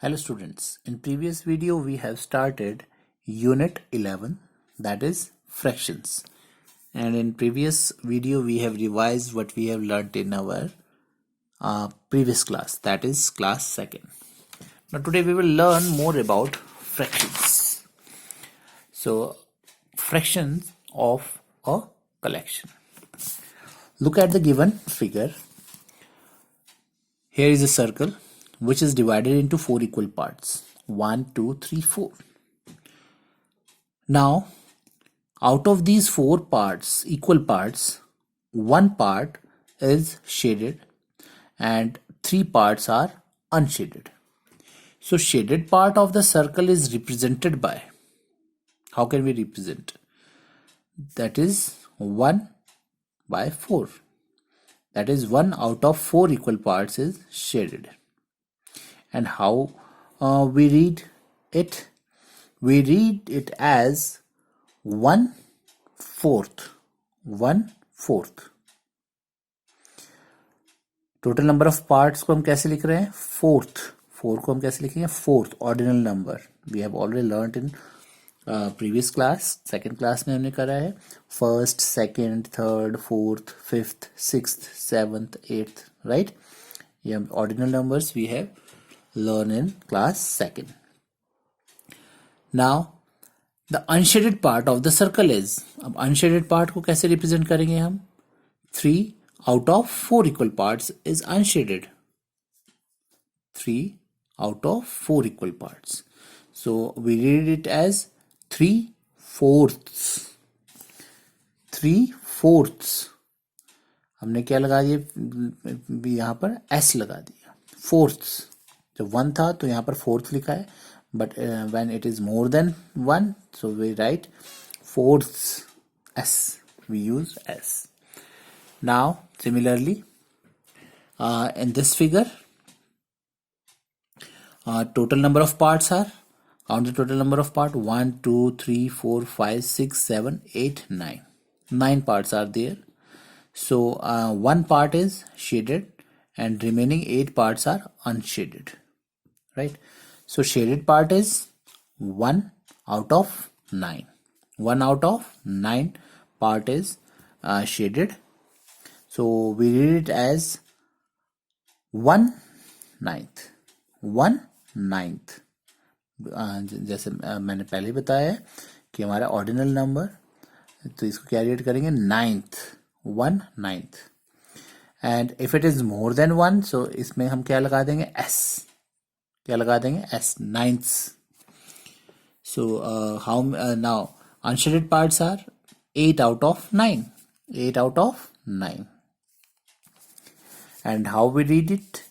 Hello students, in previous video we have started unit 11, that is fractions, and in previous video we have revised what we have learnt in our previous class, that is class 2nd. Now today we will learn more about fractions. So fractions of a collection. Look at the given figure. Here is a circle which is divided into 4 equal parts. 1, 2, 3, 4. Now, out of these 4 parts, equal parts, one part is shaded and 3 parts are unshaded. So, shaded part of the circle is represented by, how can we represent? That is 1 by 4. That is 1 out of 4 equal parts is shaded. And how we read it? We read it as 1/4. 1/4. Total number of parts को हम कैसे लिख रहे हैं? Fourth. 4 को हम कैसे लिखेंगे? Fourth ordinal number. We have already learned in previous class. Second class में हमने करा है first, second, third, fourth, fifth, sixth, seventh, eighth. Right, ये ordinal numbers we have learn in class 2nd. Now the unshaded part of the circle is, अब unshaded part को कैसे represent करेंगे हम? 3 out of 4 equal parts is unshaded. 3 out of 4 equal parts. So we read it as 3/4. 3/4. हमने क्या लगा दिया यहाँ पर? S लगा दिया. फोर्थ्स. जब 1 था तो यहाँ पर फोर्थ लिखा है, but when it is more than 1 so we write fourths. S, we use S. Now similarly in this figure total number of parts are, count the total number of parts, 1 2 3 4 5 6 7 8 9. 9 parts are there. So one part is shaded and remaining 8 parts are unshaded. Right, so shaded part is 1 out of 9. 1 out of 9 part is shaded. So we read it as 1/9. 1/9. जैसे मैंने पहले बताया है कि हमारा ordinal number, तो इसको क्या रीड करेंगे? 9th. 1/9. And if it is more than 1 सो इसमें हम क्या लगा देंगे? S. क्या लगा देंगे? S. 9ths. So how now unshaded parts are 8 out of 9. 8 out of 9. And how we read it?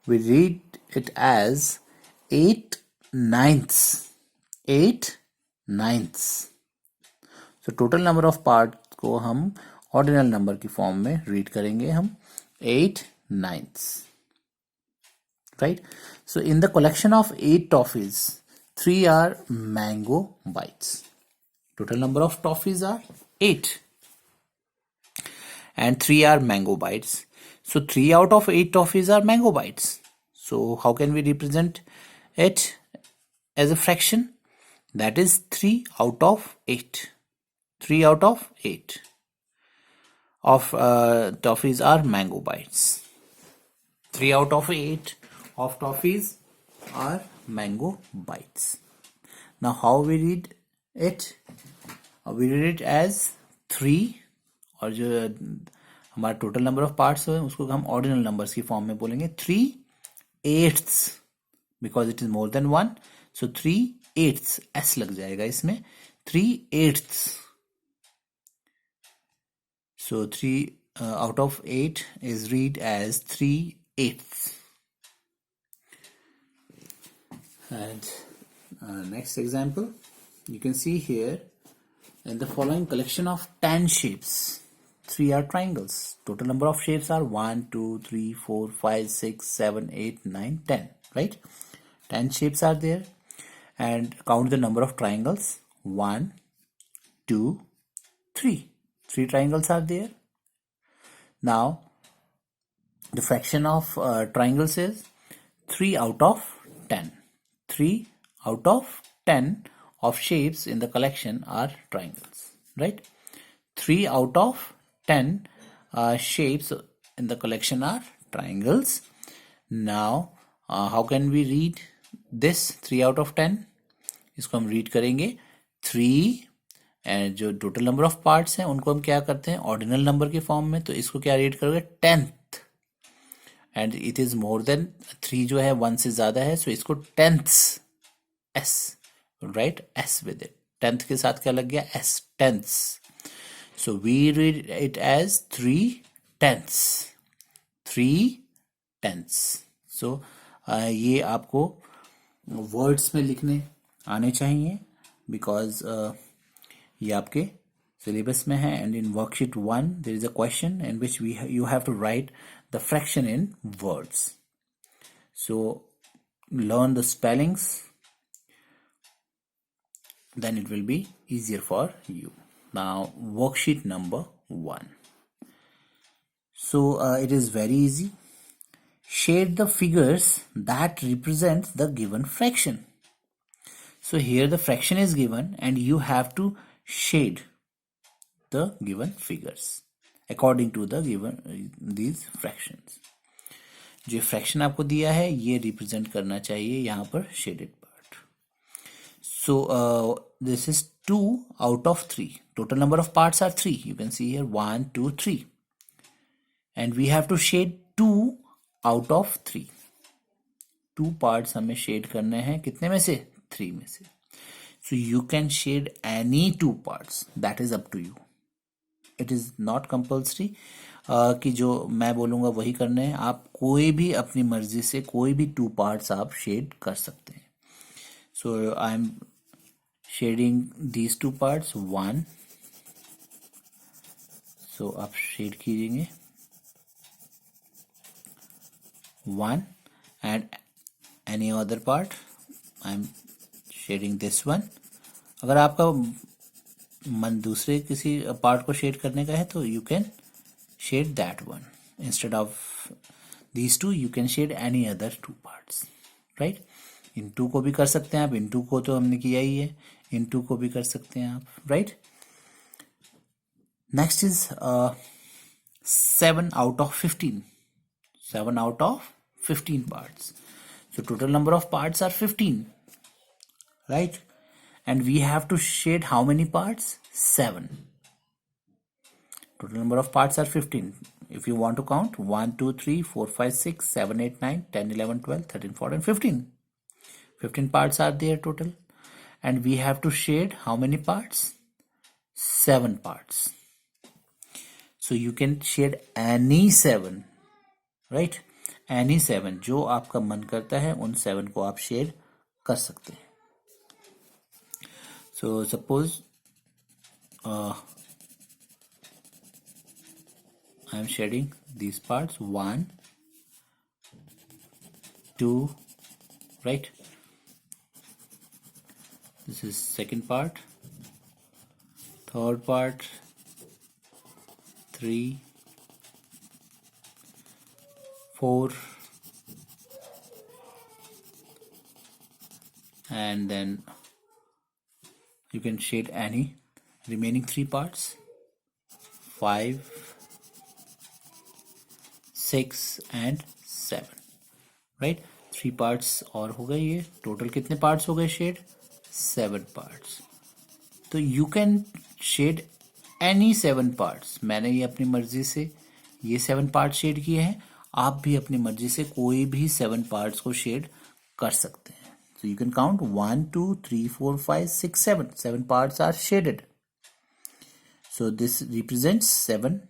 We read it as 8/9. 8/9. So total number of parts को हम ऑर्डिनल नंबर की फॉर्म में रीड करेंगे हम 8/9. Right, so in the collection of 8 toffees, 3 are mango bites. Total number of toffees are 8 and 3 are mango bites. So 3 out of 8 toffees are mango bites. So how can we represent it as a fraction? That is 3 out of 8. 3 out of 8 of toffees are mango bites. 3 out of 8 of toffees are mango bites. Now how we read it? We read it as 3, और जो हमारा total number of parts है उसको हम ordinal numbers की form में बोलेंगे 3/8 because it is more than 1. So 3/8 S लग जाएगा इसमें. 3/8. So 3 out of 8 is read as 3/8. And next example, you can see here in the following collection of 10 shapes, 3 are triangles. Total number of shapes are 1 2 3 4 5 6 7 8 9 10. Right, 10 shapes are there, and count the number of triangles. 1 2 3. 3 triangles are there. Now the fraction of triangles is 3 out of 10. 3 out of 10 of shapes in the collection are triangles, right? 3 out of 10 shapes in the collection are triangles. Now how can we read this 3 out of 10? इसको हम read करेंगे 3 and जो total number of parts हैं उनको हम क्या करते हैं ऑर्डिनल नंबर के फॉर्म में, तो इसको क्या रीड करोगे 10th, and it is more then 3 जो है 1 से ज्यादा है, सो इसको 10ths s, right, s with it, 10th के साथ क्या लग गया s, 10ths, so we read it as 3 10ths, 3 10ths. So ये आपको वर्ड्स में लिखने आने चाहिए बिकॉज ये आपके सिलेबस में है. And in worksheet 1 there is a question in which you have to write the fraction in words. So learn the spellings, then it will be easier for you. Now worksheet number 1. So it is very easy. Shade the figures that represent the given fraction. So here the fraction is given and you have to shade the given figures according to the given these fractions. जो fraction आपको दिया है ये represent करना चाहिए यहाँ पर shaded part. So this is 2 out of 3. Total number of parts are 3. You can see here 1, 2, 3. And we have to shade 2 out of 3. 2 parts हमें shade करने हैं कितने में से 3 में से. So you can shade any 2 parts. That is up to you. It is not compulsory कि जो मैं बोलूँगा वही करने हैं. आप कोई भी अपनी मर्जी से कोई भी 2 parts आप shade कर सकते हैं. So I am shading these 2 parts. 1. So आप shade कीजिएंगे 1 and any other part I am shading this one. अगर आपका मन दूसरे किसी पार्ट को शेड करने का है तो you can shade that one instead of these 2. You can shade any other 2 parts, right? इन 2 को भी कर सकते हैं आप, इन 2 को तो हमने किया ही है, इन 2 को भी कर सकते हैं आप, right? Next is 7 out of 15. 7 out of 15 parts. So total number of parts are 15, right? And we have to shade how many parts? 7. Total number of parts are 15. If you want to count 1, 2, 3, 4, 5, 6, 7, 8, 9, 10, 11, 12, 13, 14, 15. 15 parts are there total. And we have to shade how many parts? 7 parts. So you can shade any 7, right? Any 7 जो आपका मन करता है उन 7 को आप shade कर सकते हैं. So suppose I am shading these parts 1, 2, right? This is second part, third part, 3, 4, and then you can shade any remaining 3 parts, 5, 6 and 7, right? 3 parts और हो गए. ये टोटल कितने parts हो गए शेड? 7 parts. तो you can shade any 7 parts. मैंने ये अपनी मर्जी से ये 7 parts शेड किए हैं, आप भी अपनी मर्जी से कोई भी 7 parts को शेड कर सकते हैं. So you can count 1, 2, 3, 4, 5, 6, 7. 7 parts are shaded. So this represents 7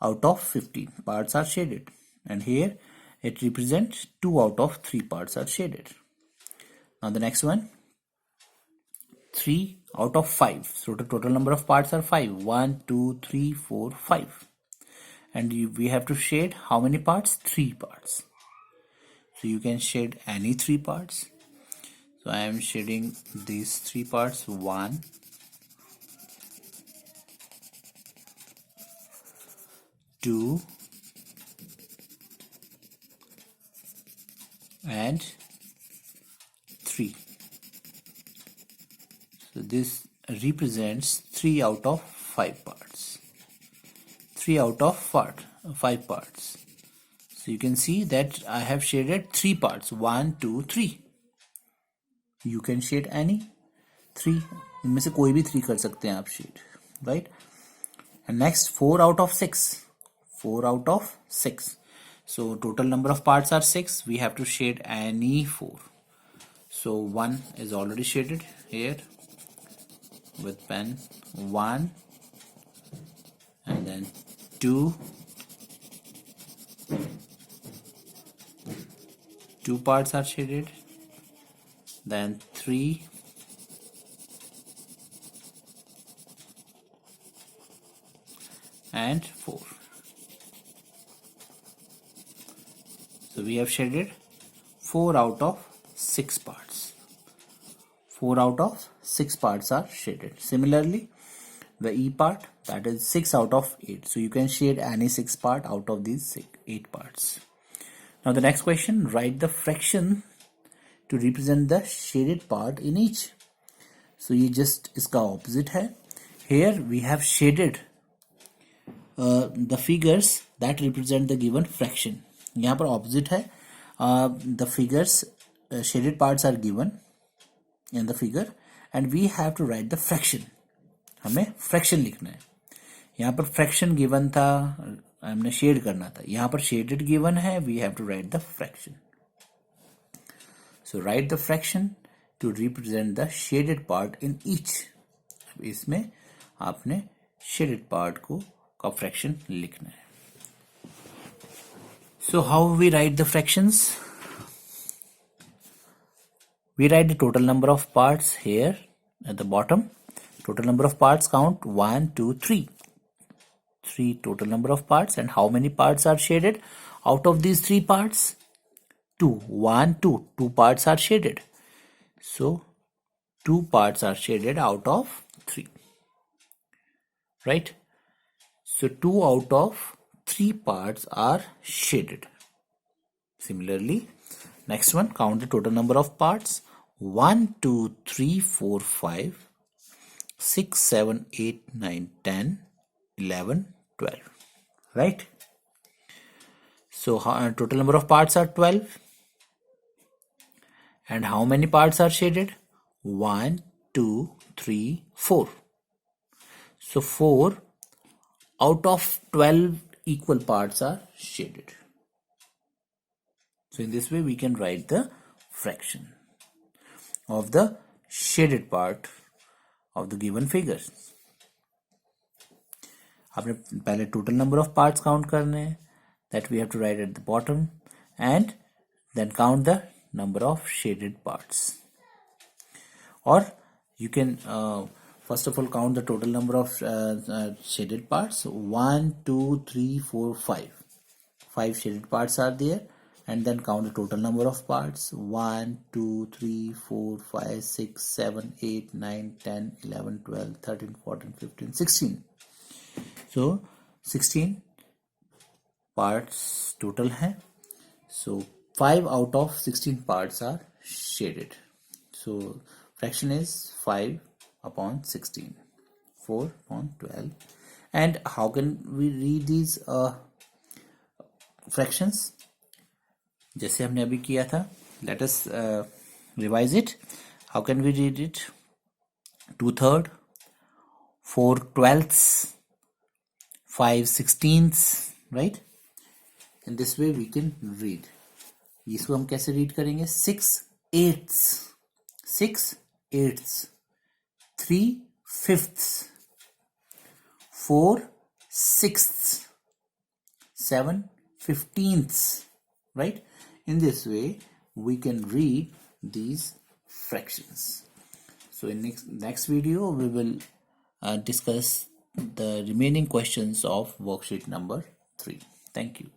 out of 15 parts are shaded. And here it represents 2 out of 3 parts are shaded. Now the next one, 3 out of 5. So the total number of parts are 5. 1, 2, 3, 4, 5. And we have to shade how many parts? 3 parts. So you can shade any 3 parts. So I am shading these 3 parts. 1, 2, and 3. So this represents 3 out of 5 parts. 3 out of 5 parts. So you can see that I have shaded 3 parts. 1, 2, 3. You can shade any 3. इनमें से कोई भी 3 कर सकते हैं आप shade, right? And next 4 out of 6. 4 out of 6. So total number of parts are 6. We have to shade any 4. So 1 is already shaded here with pen. 1 and then 2. 2 parts are shaded. Then 3. And 4. So we have shaded 4 out of 6 parts. 4 out of 6 parts are shaded. Similarly, the E part, that is 6 out of 8. So you can shade any 6 part out of these 8 parts. Now the next question, write the fraction to represent the shaded part in each. So ये just इसका opposite है. Here we have shaded the figures that represent the given fraction. यहाँ पर opposite है. The figures, shaded parts are given in the figure and we have to write the fraction. हमें fraction लिखना है. यहाँ पर fraction given था, हमने shade करना था. यहाँ पर shaded given है, we have to write the fraction. So write the fraction to represent the shaded part in each. इसमें आपने shaded part का fraction लिखना है. So how we write the fractions? We write the total number of parts here at the bottom. Total number of parts count 1, 2, 3. 3 total number of parts, and how many parts are shaded? Out of these 3 parts, 2. 1, 2. 2 parts are shaded. So 2 parts are shaded out of 3. Right? So 2 out of 3 parts are shaded. Similarly, next one, count the total number of parts. 1, 2, 3, 4, 5, 6, 7, 8, 9, 10, 11, 12. Right? So total number of parts are 12. And how many parts are shaded? 1, 2, 3, 4. So 4 out of 12 equal parts are shaded. So in this way we can write the fraction of the shaded part of the given figures. आपने पहले total number of parts count करने हैं, that we have to write at the bottom, and then count the number of shaded parts. Or you can first of all count the total number of shaded parts. 1, 2, 3, 4, 5. 5 shaded parts are there, and then count the total number of parts. 1, 2, 3, 4, 5, 6, 7, 8, 9, 10, 11, 12, 13, 14, 15, 16. So 16 parts total hai. So 5 out of 16 parts are shaded. So fraction is 5 upon 16, 4 upon 12. And how can we read these fractions? जैसे हमने अभी किया था. Let us revise it. How can we read it? 2/3, 4/12, 5/16, right? In this way we can read. इसको हम कैसे read करेंगे? 6/8, 6/8, 3/5, 4/6, 7/15, right? In this way we can read these fractions. So in next video we will discuss the remaining questions of worksheet number 3. Thank you.